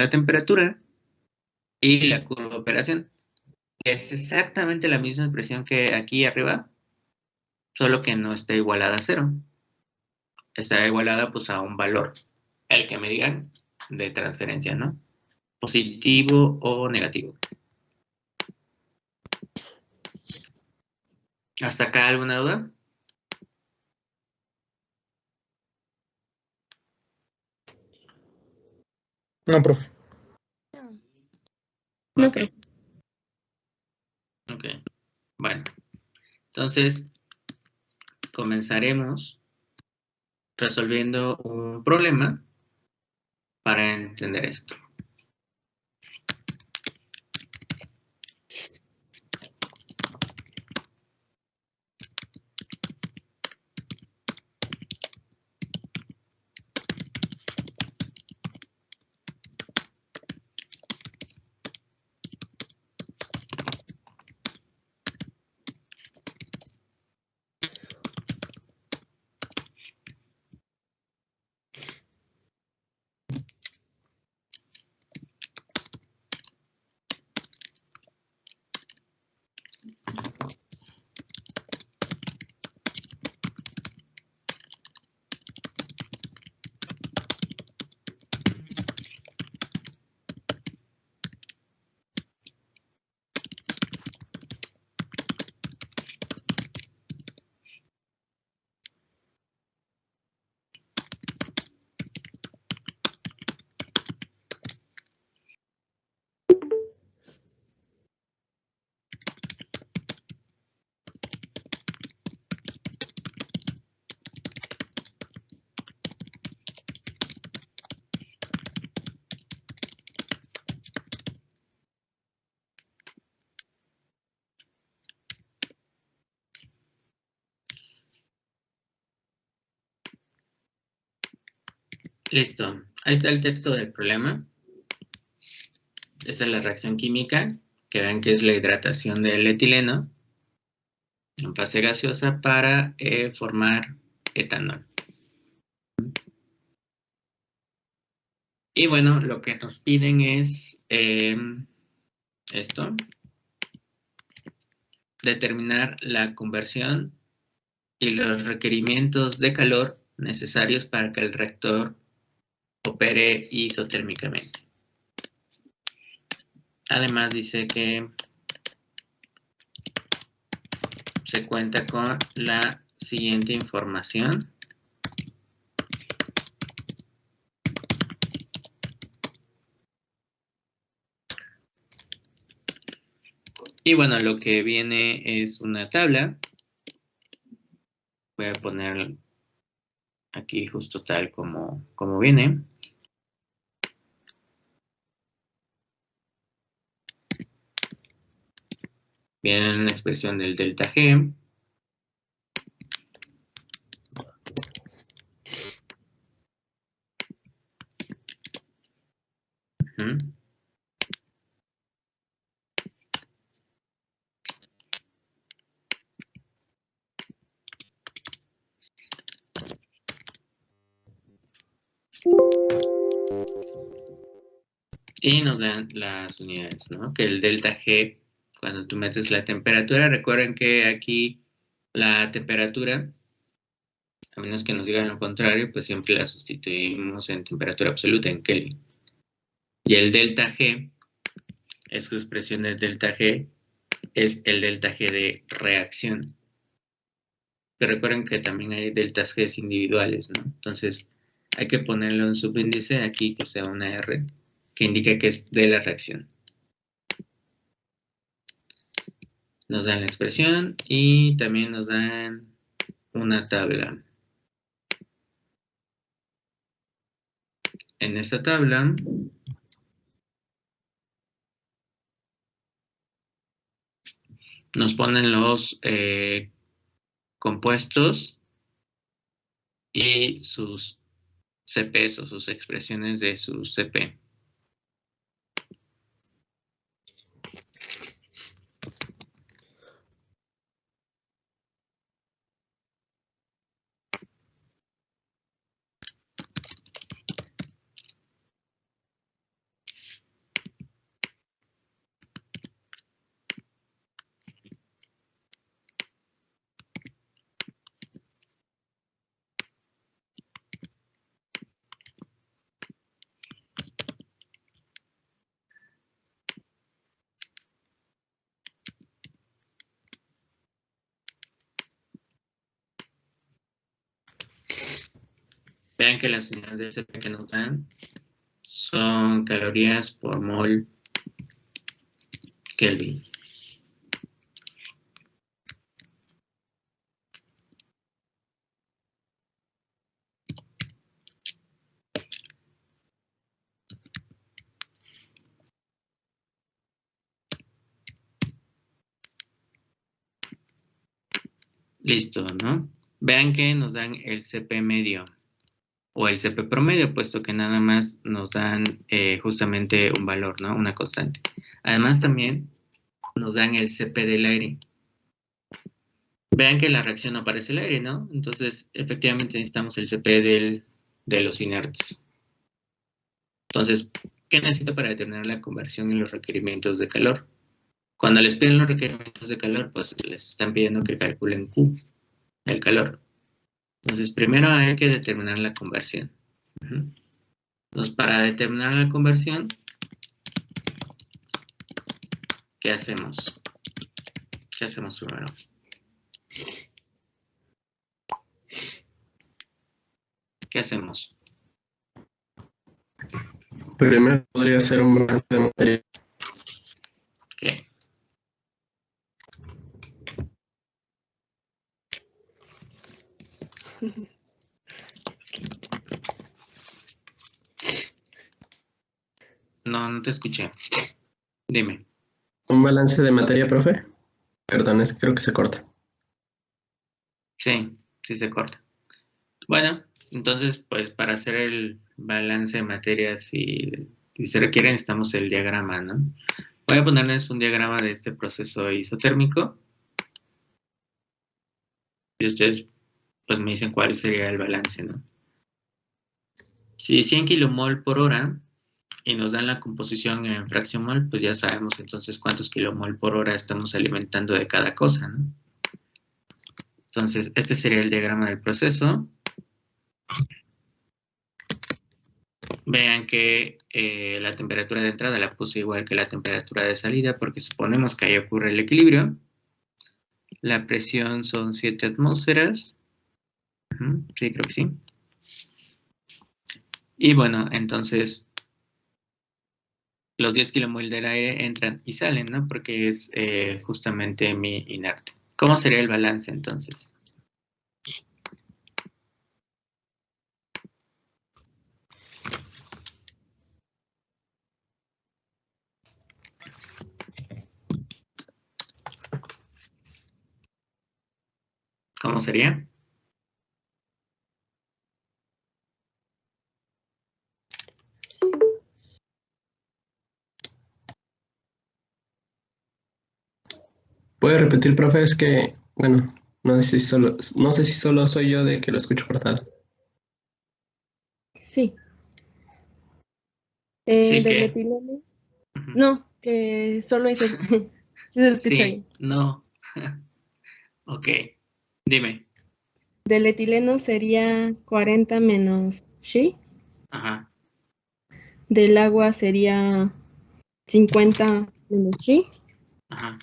la temperatura y la curva de operación. Es exactamente la misma expresión que aquí arriba, solo que no está igualada a cero. Está igualada pues a un valor, el que me digan de transferencia, ¿no? Positivo o negativo. ¿Hasta acá alguna duda? No, profe. No, Ok, profe. ok. Bueno, entonces comenzaremos resolviendo un problema para entender esto. Listo, ahí está el texto del problema. Esta es la reacción química, que ven que es la hidratación del etileno en fase gaseosa para formar etanol. Y bueno, lo que nos piden es esto, determinar la conversión y los requerimientos de calor necesarios para que el reactor opere isotérmicamente. Además dice que se cuenta con la siguiente información. Y bueno, lo que viene es una tabla. Voy a poner aquí justo tal como viene. Viene una expresión del delta G. Uh-huh. Y nos dan las unidades, ¿no? Que el delta G, cuando tú metes la temperatura, recuerden que aquí la temperatura, a menos que nos digan lo contrario, pues siempre la sustituimos en temperatura absoluta, en Kelvin. Y el delta G, es su expresión del delta G, es el delta G de reacción. Pero recuerden que también hay deltas G individuales, ¿no? Entonces, hay que ponerle un subíndice aquí que sea una R, que indique que es de la reacción. Nos dan la expresión y también nos dan una tabla. En esta tabla nos ponen los compuestos y sus CPs o sus expresiones de su CP. que las unidades de CP que nos dan son calorías por mol Kelvin. Listo, ¿no? Vean que nos dan el CP medio o el CP promedio, puesto que nada más nos dan justamente un valor, ¿no? Una constante. Además también nos dan el CP del aire. Vean que la reacción no aparece el aire, ¿no? Entonces, efectivamente necesitamos el CP de los inertes. Entonces, ¿qué necesito para determinar la conversión en los requerimientos de calor? Cuando les piden los requerimientos de calor, pues les están pidiendo que calculen Q, el calor. Entonces, primero hay que determinar la conversión. Entonces, para determinar la conversión, ¿qué hacemos? ¿Qué hacemos primero? ¿Qué hacemos? Primero podría ser un balance de materia. ¿Qué? No te escuché. Dime. ¿Un balance de materia, profe? Perdón, es que creo que se corta. Sí, sí se corta. Bueno, entonces, pues para hacer el balance de materias y se requiere, necesitamos el diagrama, ¿no? Voy a ponerles un diagrama de este proceso isotérmico. Y ustedes, pues me dicen cuál sería el balance, ¿no? Si 100 kilomol por hora y nos dan la composición en fracción mol, pues ya sabemos entonces cuántos kilomol por hora estamos alimentando de cada cosa, ¿no? Entonces, este sería el diagrama del proceso. Vean que la temperatura de entrada la puse igual que la temperatura de salida porque suponemos que ahí ocurre el equilibrio. La presión son 7 atmósferas. Sí, creo que sí. Y bueno, entonces los 10 kilomol del aire entran y salen, ¿no? Porque es justamente mi inerte. ¿Cómo sería el balance entonces? ¿Cómo sería? ¿Puede repetir, profe? Es que, bueno, no sé si solo soy yo de que lo escucho cortado. Sí. Sí Del que. etileno. No, que solo eso. Sí se escucha bien. Sí, no. Ok, dime. Del etileno sería 40 menos Xi. Ajá, Del agua sería 50 menos Xi. ajá.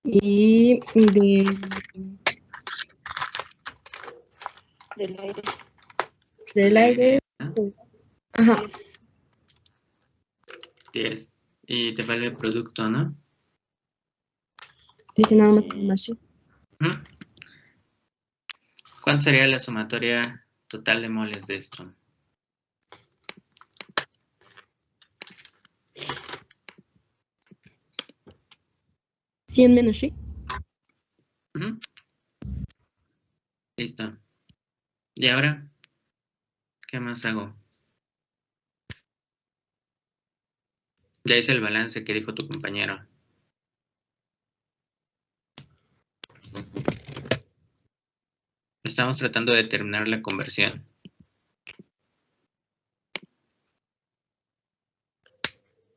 Y del aire, ¿No? pues, ajá, 10. Y te falta el producto, ¿no? dice nada más que más Xi. Ujú. ¿Cuánto sería la sumatoria total de moles de esto? ¿100 menos Xi? Ujú. Listo. ¿Y ahora qué más hago? Ya hice el balance que dijo tu compañero. Estamos tratando de determinar la conversión.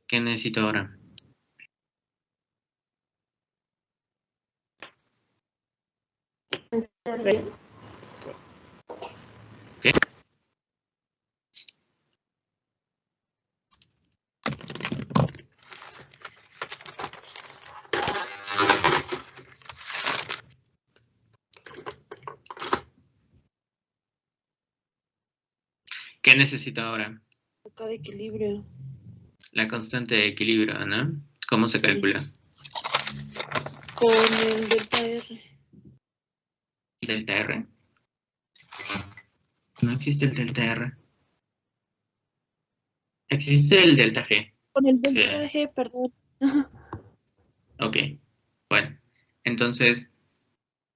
¿Qué necesito ahora? ¿Qué? ¿Qué necesito ahora? Acá de equilibrio. La constante de equilibrio, ¿no? ¿Cómo se calcula? Con el delta R. ¿Delta R? No existe el delta R. Existe el delta G. Con el Sí. delta G, perdón. Ok. Bueno. Entonces,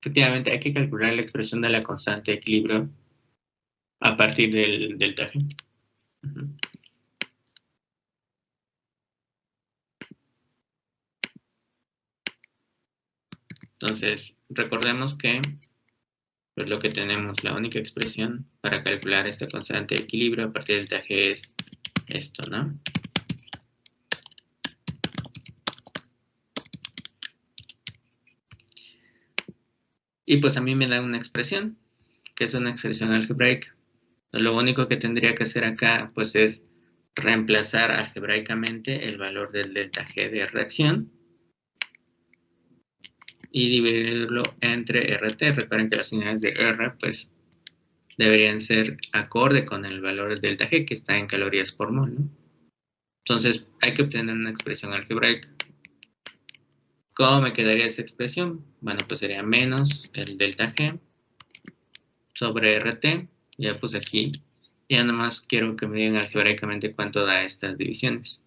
efectivamente hay que calcular la expresión de la constante de equilibrio a partir del delta G. Ujú. Entonces, recordemos que pues lo que tenemos, la única expresión para calcular esta constante de equilibrio a partir del delta G es esto, ¿no? Y pues a mí me da una expresión, que es una expresión algebraica. Lo único que tendría que hacer acá, pues es reemplazar algebraicamente el valor del delta G de reacción y dividirlo entre RT. Recuerden que las unidades de R, pues, deberían ser acorde con el valor del delta G, que está en calorías por mol, ¿no? Entonces, hay que obtener una expresión algebraica. ¿Cómo me quedaría esa expresión? Bueno, pues sería menos el delta G sobre RT. Ya puse aquí. Ya nada más quiero que me digan algebraicamente cuánto da estas divisiones.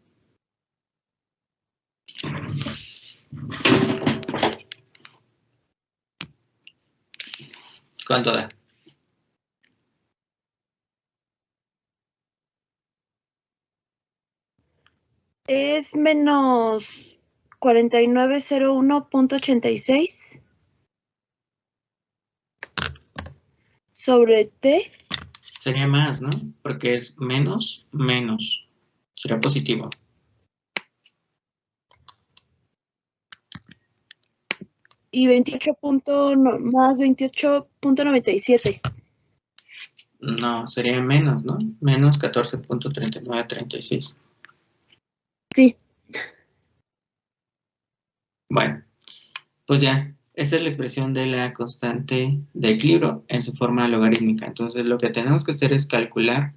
¿Cuánto da? Es menos 4901.86 sobre T. Sería más, ¿no? Porque es menos, menos. Sería positivo. Y 28 más 28.97. No, sería menos, ¿no? Menos 14.3936. Sí. Bueno, pues ya. Esa es la expresión de la constante de equilibrio en su forma logarítmica. Entonces, lo que tenemos que hacer es calcular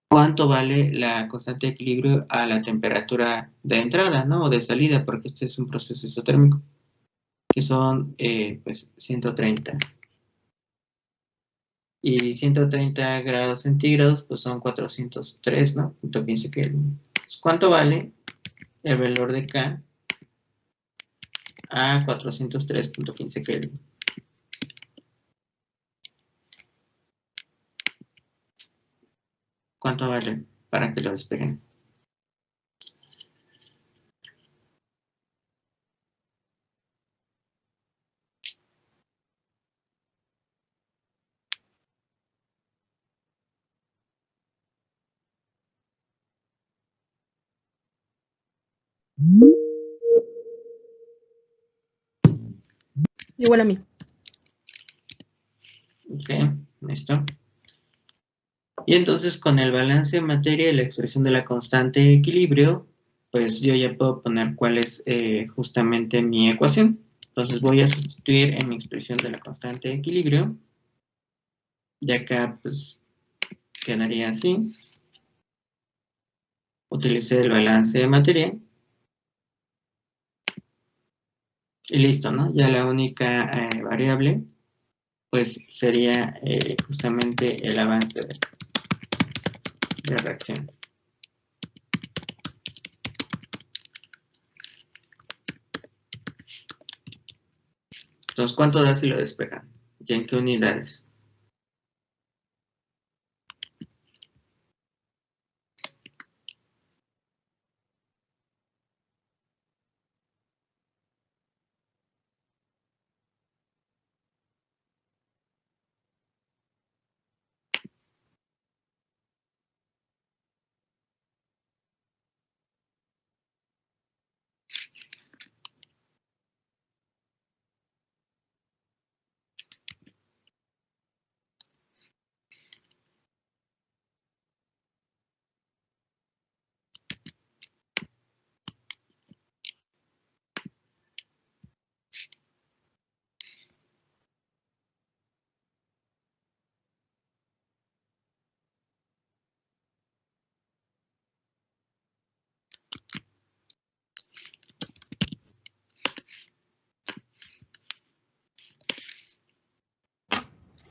cuánto vale la constante de equilibrio a la temperatura de entrada, ¿no? O de salida, porque este es un proceso isotérmico, que son, pues, 130. Y 130 grados centígrados, pues son 403, ¿no? Punto 15 Kelvin. ¿Cuánto vale el valor de K a 403.15 Kelvin? ¿Cuánto vale? Para que lo despejen. Igual a mí. Ok, listo. Y entonces con el balance de materia y la expresión de la constante de equilibrio, pues yo ya puedo poner cuál es justamente mi ecuación. Entonces voy a sustituir en mi expresión de la constante de equilibrio. Y acá pues quedaría así. Utilicé el balance de materia. Y listo, ¿no? Ya la única variable pues sería justamente el avance de reacción. Entonces, ¿cuánto da si lo despejan? ¿Y en qué unidades?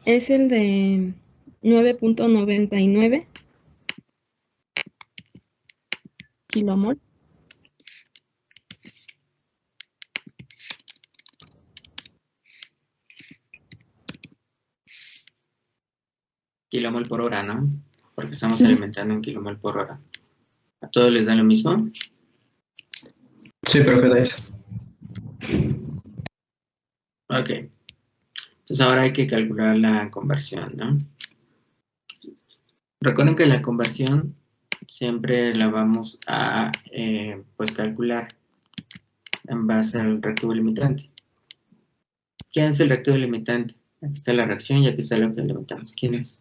Es el de 9.99 kilomol. Kilomol por hora, ¿no? Porque estamos alimentando en kilomol por hora. ¿A todos les da lo mismo? Sí, profe, de eso. Ok. Entonces ahora hay que calcular la conversión, ¿no? Recuerden que la conversión siempre la vamos a pues calcular en base al reactivo limitante. ¿Quién es el reactivo limitante? Aquí está la reacción y aquí está lo que limitamos. ¿Quién es?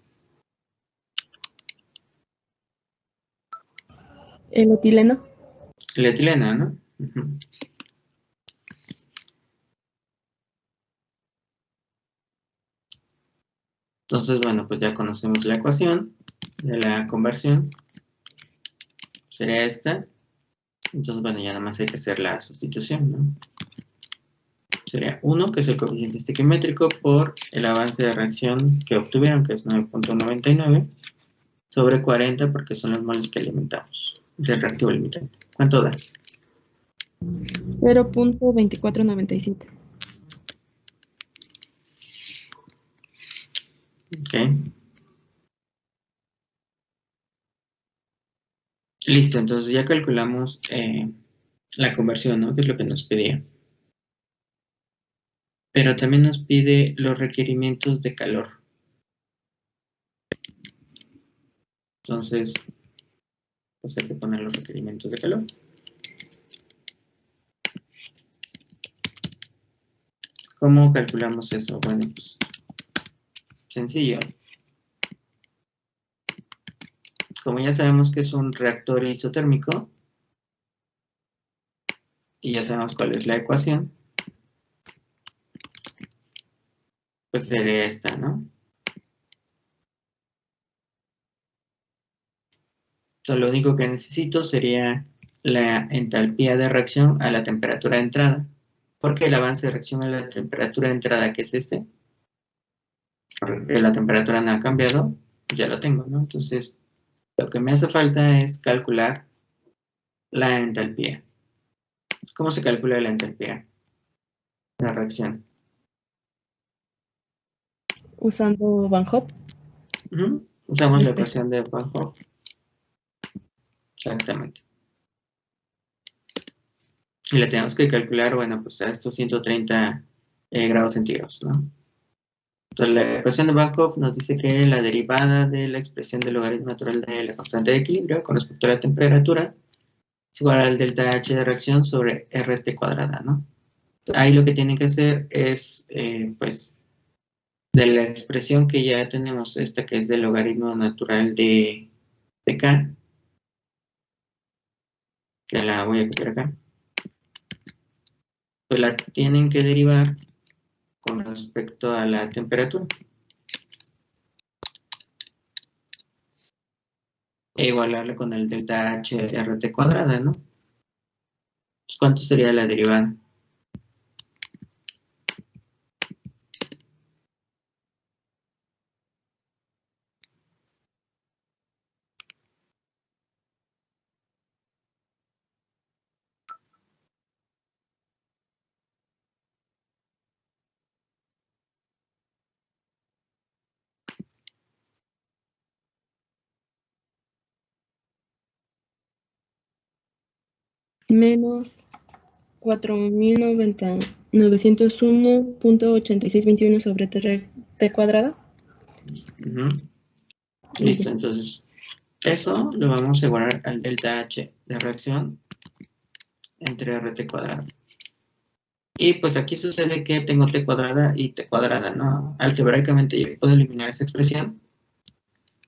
El etileno. La etilena, ¿no? Uh-huh. Entonces, bueno, pues ya conocemos la ecuación de la conversión. Sería esta. Entonces, bueno, ya nada más hay que hacer la sustitución, ¿no? Sería 1, que es el coeficiente estequiométrico, por el avance de reacción que obtuvieron, que es 9.99, sobre 40, porque son los moles que alimentamos del reactivo limitante. ¿Cuánto da? 0.2497. Ok. Listo, entonces ya calculamos la conversión, ¿no? Que es lo que nos pedía. Pero también nos pide los requerimientos de calor. Entonces, pues hay que poner los requerimientos de calor. ¿Cómo calculamos eso? Bueno, pues sencillo. Como ya sabemos que es un reactor isotérmico y ya sabemos cuál es la ecuación, pues sería esta, ¿no? Entonces, lo único que necesito sería la entalpía de reacción a la temperatura de entrada. Porque el avance de reacción a la temperatura de entrada, que es este, porque la temperatura no ha cambiado, ya lo tengo, ¿no? Entonces, lo que me hace falta es calcular la entalpía. ¿Cómo se calcula la entalpía? La reacción. Usando Van Hoff. Usamos la Despejo. ecuación de Van Hoff. Exactamente. Y la tenemos que calcular, bueno, pues a estos 130 grados centígrados, ¿no? Entonces, la ecuación de Van Hoff nos dice que la derivada de la expresión del logaritmo natural de la constante de equilibrio con respecto a la temperatura es igual al delta H de reacción sobre RT cuadrada, ¿no? Ahí lo que tienen que hacer es, pues, de la expresión que ya tenemos, esta que es del logaritmo natural de K, que la voy a copiar acá, pues la tienen que derivar con respecto a la temperatura. E igualarla con el delta H RT cuadrada, ¿no? ¿Cuánto sería la derivada? Menos 4.901.8621 sobre T cuadrado. Listo, entonces eso lo vamos a igualar al delta H de reacción entre RT cuadrado. Y pues aquí sucede que tengo T cuadrada y T cuadrada, ¿no? Algebraicamente yo puedo eliminar esa expresión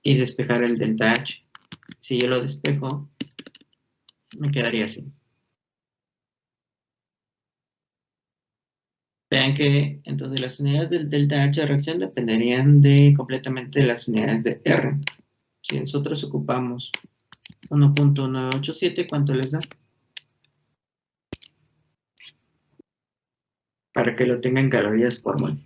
y despejar el delta H. Si yo lo despejo, me quedaría así. Vean que entonces las unidades del delta H de reacción dependerían completamente de las unidades de R. Si nosotros ocupamos 1.987, ¿cuánto les da? Para que lo tengan calorías por mol.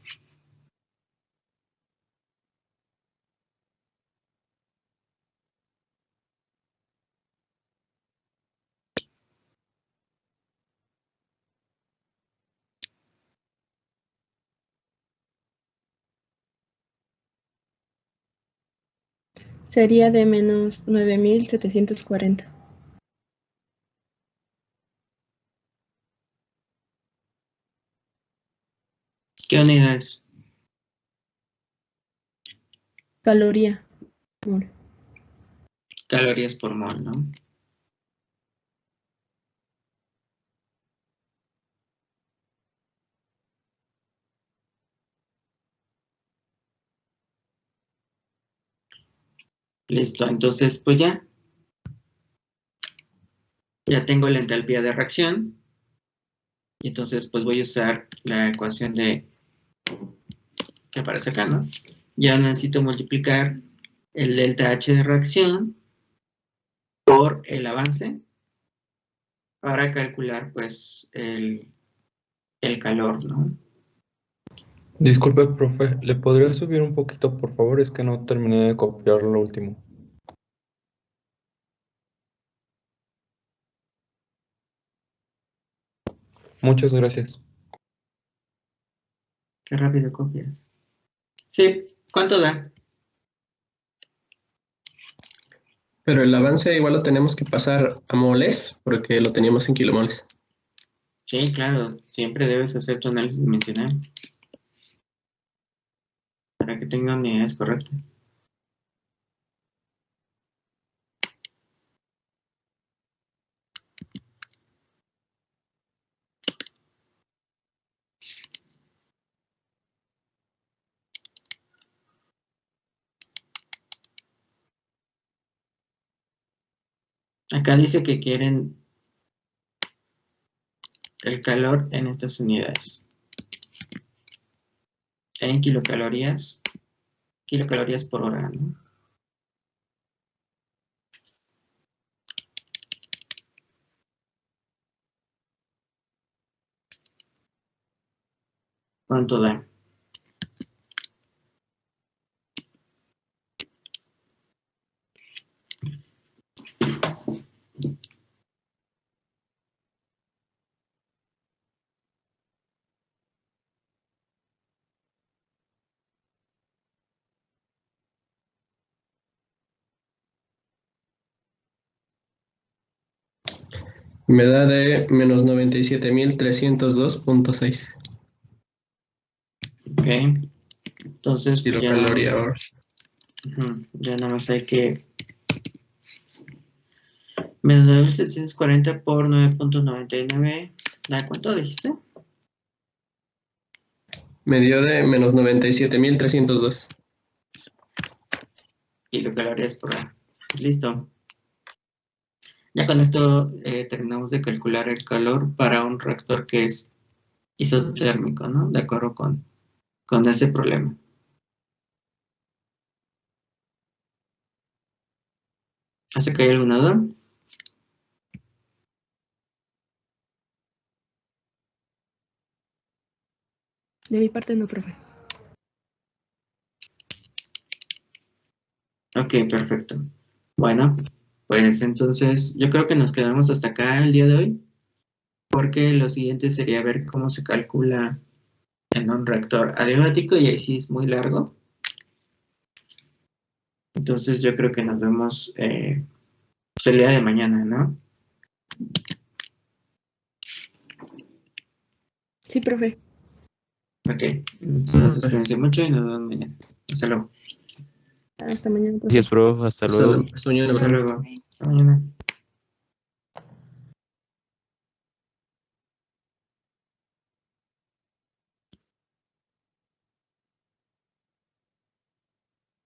Sería de menos 9.740. ¿Qué unidades? Caloría. Mol. Calorías por mol, ¿no? Listo, entonces pues ya tengo la entalpía de reacción. Y entonces pues voy a usar la ecuación que aparece acá, ¿no? Ya necesito multiplicar el delta H de reacción por el avance para calcular pues el calor, ¿no? Disculpe, profe, ¿le podría subir un poquito, por favor? Es que no terminé de copiar lo último. Muchas gracias. Qué rápido copias. Sí, ¿cuánto da? Pero el avance igual lo tenemos que pasar a moles porque lo teníamos en kilomoles. Sí, claro, siempre debes hacer tu análisis dimensional para que tenga unidades correctas. Acá dice que quieren el calor en estas unidades. En kilocalorías por hora, ¿no? ¿Cuánto da? Me da de menos 97.302.6 Ok. Entonces, pues ya nada kilocaloría más, hora. ya nada más hay que menos 9.740 por 9.99. ¿Da cuánto dijiste? Me dio de menos 97.302. Kilocalorías por hora. Listo. Ya con esto terminamos de calcular el calor para un reactor que es isotérmico, ¿no? De acuerdo con ese problema. ¿Hasta que hay alguna duda? De mi parte no, profe. Ok, perfecto. Bueno, pues entonces yo creo que nos quedamos hasta acá el día de hoy, porque lo siguiente sería ver cómo se calcula en un reactor adiabático y ahí sí es muy largo. Entonces yo creo que nos vemos pues, el día de mañana, ¿no? Sí, profe. Ok, entonces cuídense mucho y nos vemos mañana. Hasta luego. Hasta mañana, profe. Gracias, profe. Hasta luego. Hasta mañana, Hasta profe. luego. Hasta mañana.